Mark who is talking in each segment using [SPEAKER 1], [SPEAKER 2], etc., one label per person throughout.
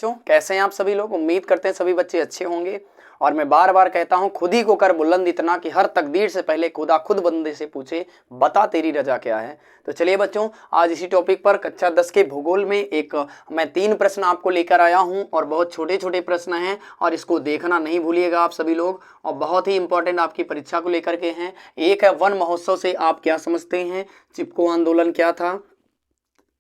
[SPEAKER 1] बच्चों, कैसे हैं आप सभी लोग। उम्मीद करते हैं सभी बच्चे अच्छे होंगे। और मैं बार बार कहता हूं, खुद ही को कर बुलंद इतना कि हर तकदीर से पहले खुदा खुद बंदे से पूछे, बता तेरी रजा क्या है। तो चलिए बच्चों, आज इसी टॉपिक पर कक्षा 10 के भूगोल में मैं 3 प्रश्न आपको लेकर आया हूं और बहुत छोटे छोटे प्रश्न हैं और इसको देखना नहीं भूलिएगा आप सभी लोग, और बहुत ही इंपॉर्टेंट आपकी परीक्षा को लेकर के हैं। एक है वन महोत्सव से आप क्या समझते हैं, चिपको आंदोलन क्या था,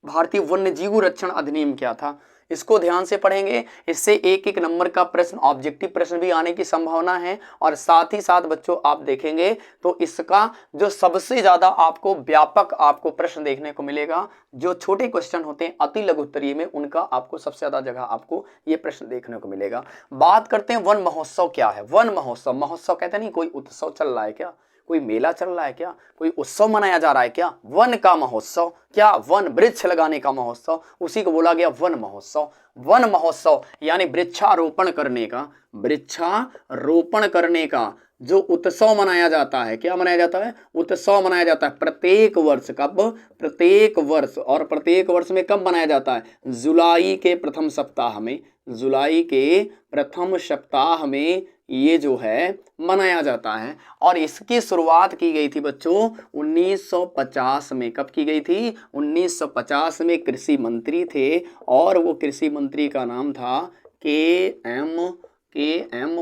[SPEAKER 1] भारतीय वन्य जीव रक्षण अधिनियम क्या था, इसको ध्यान से पढ़ेंगे। इससे एक एक नंबर का प्रश्न, ऑब्जेक्टिव प्रश्न भी आने की संभावना है। और साथ ही साथ बच्चों आप देखेंगे तो इसका जो सबसे ज्यादा आपको व्यापक आपको प्रश्न देखने को मिलेगा, जो छोटे क्वेश्चन होते हैं अति लघु उत्तरीय में, उनका आपको सबसे ज्यादा जगह आपको ये प्रश्न देखने को मिलेगा। बात करते हैं वन महोत्सव क्या है। वन महोत्सव, महोत्सव कहते नहीं कोई उत्सव चल रहा है क्या, कोई मेला चल रहा है क्या, कोई उत्सव मनाया जा रहा है क्या। वन का महोत्सव, क्या वन वृक्ष लगाने का महोत्सव, उसी को बोला गया वन महोत्सव। वन महोत्सव यानी वृक्षारोपण करने का, वृक्षारोपण करने का जो उत्सव मनाया जाता है। क्या मनाया जाता है, उत्सव मनाया जाता है प्रत्येक वर्ष। कब, प्रत्येक वर्ष। और प्रत्येक वर्ष में कब मनाया जाता है, जुलाई के प्रथम सप्ताह में। जुलाई के प्रथम सप्ताह में ये जो है मनाया जाता है। और इसकी शुरुआत की गई थी बच्चों 1950 में। कब की गई थी, 1950 में। कृषि मंत्री थे और वो कृषि मंत्री का नाम था के एम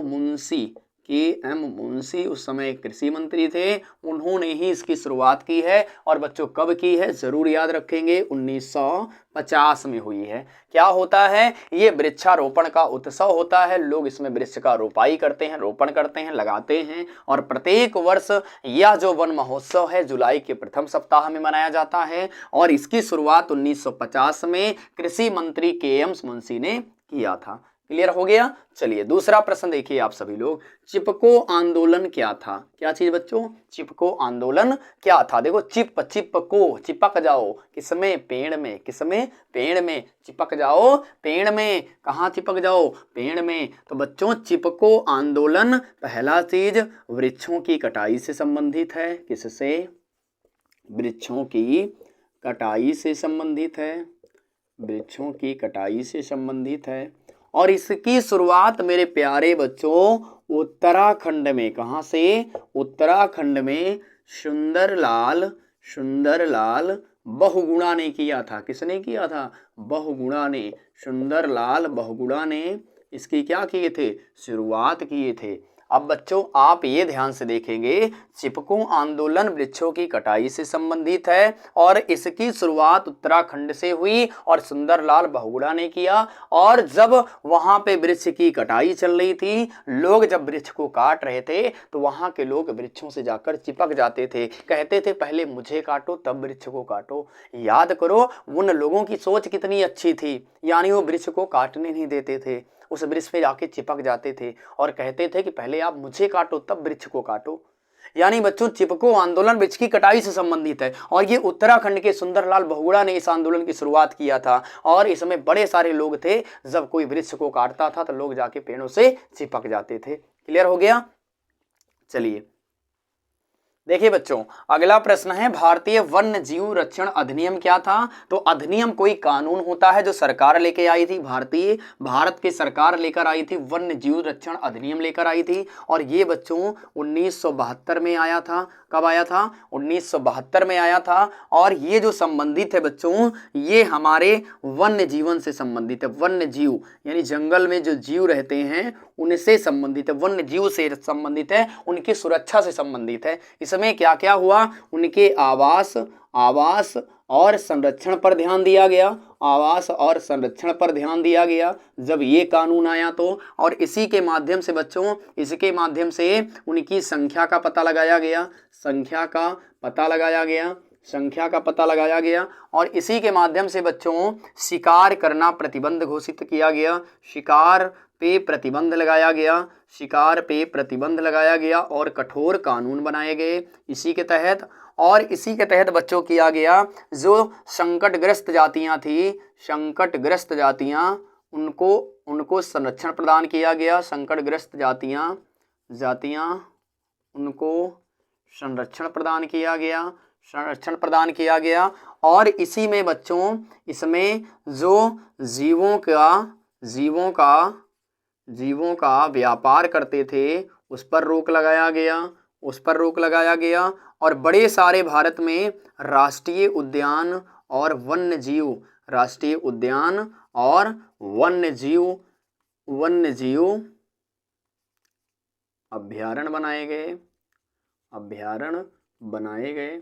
[SPEAKER 1] मुंशी। के.एम. मुंशी उस समय कृषि मंत्री थे, उन्होंने ही इसकी शुरुआत की है। और बच्चों कब की है, जरूर याद रखेंगे, 1950 में हुई है। क्या होता है, ये वृक्षारोपण का उत्सव होता है। लोग इसमें वृक्ष का रोपाई करते हैं, रोपण करते हैं, लगाते हैं। और प्रत्येक वर्ष यह जो वन महोत्सव है जुलाई के प्रथम सप्ताह में मनाया जाता है। और इसकी शुरुआत 1950 में कृषि मंत्री के.एम. मुंशी ने किया था। क्लियर हो गया। चलिए दूसरा प्रश्न देखिए आप सभी लोग, चिपको आंदोलन क्या था। क्या चीज बच्चों, चिपको आंदोलन क्या था। देखो चिपको, चिपक जाओ, किसमें, पेड़ में। किसमें, पेड़ में। चिपक जाओ पेड़ में, कहाँ चिपक जाओ, पेड़ में। तो बच्चों चिपको आंदोलन पहला चीज वृक्षों की कटाई से संबंधित है। किससे, वृक्षों की कटाई से संबंधित है। वृक्षों की कटाई से संबंधित है। और इसकी शुरुआत मेरे प्यारे बच्चों उत्तराखंड में। कहाँ से, उत्तराखंड में सुंदरलाल बहुगुणा ने किया था। किसने किया था, बहुगुणा ने। सुंदरलाल बहुगुणा ने इसकी क्या किए थे, शुरुआत किए थे। अब बच्चों आप ये ध्यान से देखेंगे, चिपको आंदोलन वृक्षों की कटाई से संबंधित है और इसकी शुरुआत उत्तराखंड से हुई और सुंदरलाल बहुगुणा ने किया। और जब वहां पे वृक्ष की कटाई चल रही थी, लोग जब वृक्ष को काट रहे थे तो वहां के लोग वृक्षों से जाकर चिपक जाते थे, कहते थे पहले मुझे काटो तब वृक्ष को काटो। याद करो उन लोगों की सोच कितनी अच्छी थी, यानी वो वृक्ष को काटने नहीं देते थे, उस वृक्ष पे जाके चिपक जाते थे और कहते थे कि पहले आप मुझे काटो तब वृक्ष को काटो। यानी बच्चों चिपको आंदोलन वृक्ष की कटाई से संबंधित है। और ये उत्तराखंड के सुंदरलाल बहुगुणा ने इस आंदोलन की शुरुआत किया था। और इसमें बड़े सारे लोग थे, जब कोई वृक्ष को काटता था तो लोग जाके पेड़ों से चिपक जाते थे। क्लियर हो गया। चलिए देखिए बच्चों अगला प्रश्न है, भारतीय वन्य जीव रक्षण अधिनियम क्या था। तो अधिनियम कोई कानून होता है जो सरकार लेके आई थी, भारत की सरकार लेकर आई थी, वन्य जीव रक्षण अधिनियम लेकर आई थी। और ये बच्चों 1972 में आया था। कब आया था, 1972 में आया था। और ये जो संबंधित है बच्चों, ये हमारे वन्य जीवन से संबंधित है। वन्य जीव यानी जंगल में जो जीव रहते हैं उनसे संबंधित है, वन्य जीव से संबंधित है, उनकी सुरक्षा से संबंधित है। इसमें क्या क्या हुआ, उनके आवास और संरक्षण पर ध्यान दिया गया। आवास और संरक्षण पर ध्यान दिया गया जब ये कानून आया तो। और इसी के माध्यम से बच्चों, इसके माध्यम से उनकी संख्या का पता लगाया गया। संख्या का पता लगाया गया। और इसी के माध्यम से बच्चों शिकार करना प्रतिबंध घोषित किया गया। शिकार पे प्रतिबंध लगाया गया और कठोर कानून बनाए गए इसी के तहत। और इसी के तहत बच्चों किया गया, जो संकटग्रस्त जातियां थी, संकटग्रस्त जातियां उनको संरक्षण प्रदान किया गया। संकटग्रस्त जातियां उनको संरक्षण प्रदान किया गया। और इसी में बच्चों, इसमें जो जीवों का जीवों का व्यापार करते थे, उस पर रोक लगाया गया। और बड़े सारे भारत में राष्ट्रीय उद्यान और वन्यजीव अभ्यारण्य बनाए गए।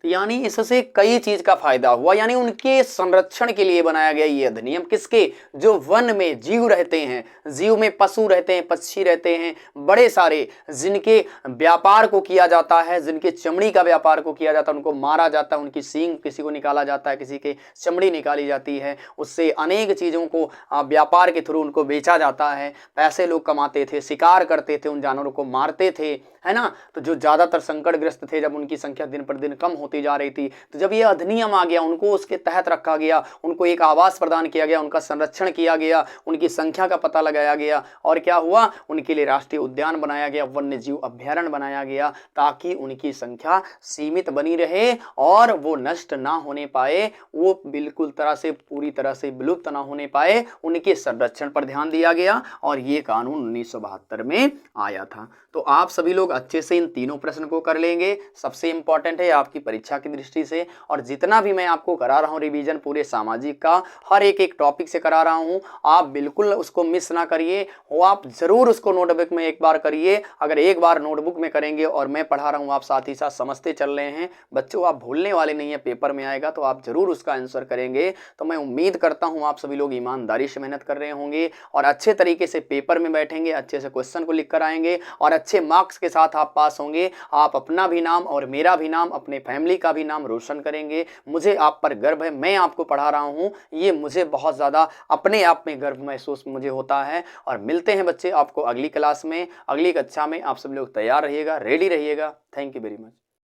[SPEAKER 1] तो यानी इससे कई चीज का फायदा हुआ, यानी उनके संरक्षण के लिए बनाया गया ये अधिनियम। किसके? जो वन में जीव रहते हैं, जीव में पशु रहते हैं, पक्षी रहते हैं, बड़े सारे, जिनके व्यापार को किया जाता है, जिनके चमड़ी का व्यापार को किया जाता है, उनको मारा जाता है, उनकी सींग किसी को निकाला जाता है, किसी के चमड़ी निकाली जाती है, उससे अनेक चीजों को व्यापार के थ्रू उनको बेचा जाता है, पैसे लोग कमाते थे, शिकार करते थे, उन जानवरों को मारते थे, है ना। तो जो ज्यादातर संकटग्रस्त थे, जब उनकी संख्या दिन पर दिन कम होती जा रही थी, तो जब ये अधिनियम आ गया, उनको उसके तहत रखा गया, उनको एक आवास प्रदान किया गया, उनका संरक्षण किया गया, उनकी संख्या का पता लगाया गया, और क्या हुआ, उनके लिए राष्ट्रीय उद्यान बनाया गया, वन्य जीव अभ्यारण्य बनाया गया, ताकि उनकी संख्या सीमित बनी रहे और वो नष्ट ना होने पाए, वो बिल्कुल पूरी तरह से विलुप्त ना होने पाए, उनके संरक्षण पर ध्यान दिया गया। और ये कानून 1972 में आया था। तो आप सभी लोग अच्छे से इन तीनों प्रश्न को कर लेंगे, सबसे इंपॉर्टेंट है आपकी परीक्षा की दृष्टि से। और जितना भी मैं आपको करा रहा हूँ रिवीजन पूरे सामाजिक का, हर एक टॉपिक से करा रहा हूँ, आप बिल्कुल उसको मिस ना करिए, वो आप जरूर उसको नोटबुक में एक बार करिए। अगर एक बार नोटबुक में करेंगे और मैं पढ़ा रहा हूँ, आप साथ ही साथ समझते चल रहे हैं बच्चों, आप भूलने वाले नहीं है, पेपर में आएगा तो आप जरूर उसका आंसर करेंगे। तो मैं उम्मीद करता हूँ आप सभी लोग ईमानदारी से मेहनत कर रहे होंगे और अच्छे तरीके से पेपर में बैठेंगे, अच्छे से क्वेश्चन को लिख कर आएंगे और अच्छे मार्क्स के साथ आप पास होंगे। आप अपना भी नाम और मेरा भी नाम, अपने फैमिली का भी नाम रोशन करेंगे। मुझे आप पर गर्व है, मैं आपको पढ़ा रहा हूँ, ये मुझे बहुत ज़्यादा अपने आप में गर्व महसूस मुझे होता है। और मिलते हैं बच्चे आपको अगली क्लास में, अगली कक्षा में। आप सब लोग तैयार रहिएगा, रेडी रहिएगा। Thank you very much.